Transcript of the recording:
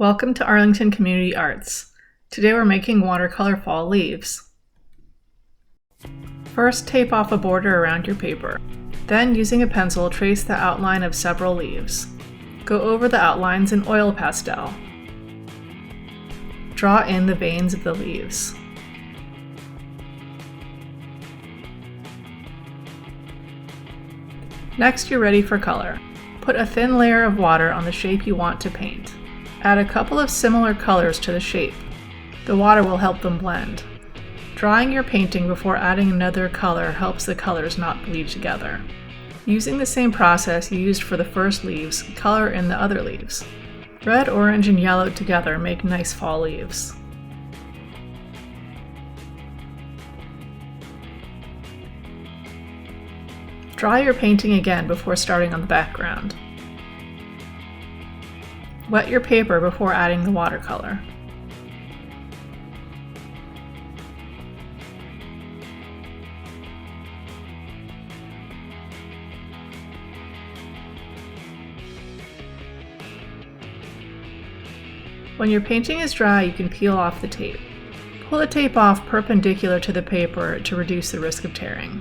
Welcome to Arlington Community Arts. Today we're making watercolor fall leaves. First, tape off a border around your paper. Then, using a pencil, trace the outline of several leaves. Go over the outlines in oil pastel. Draw in the veins of the leaves. Next, you're ready for color. Put a thin layer of water on the shape you want to paint. Add a couple of similar colors to the shape. The water will help them blend. Drying your painting before adding another color helps the colors not bleed together. Using the same process you used for the first leaves, color in the other leaves. Red, orange, and yellow together make nice fall leaves. Dry your painting again before starting on the background. Wet your paper before adding the watercolor. When your painting is dry, you can peel off the tape. Pull the tape off perpendicular to the paper to reduce the risk of tearing.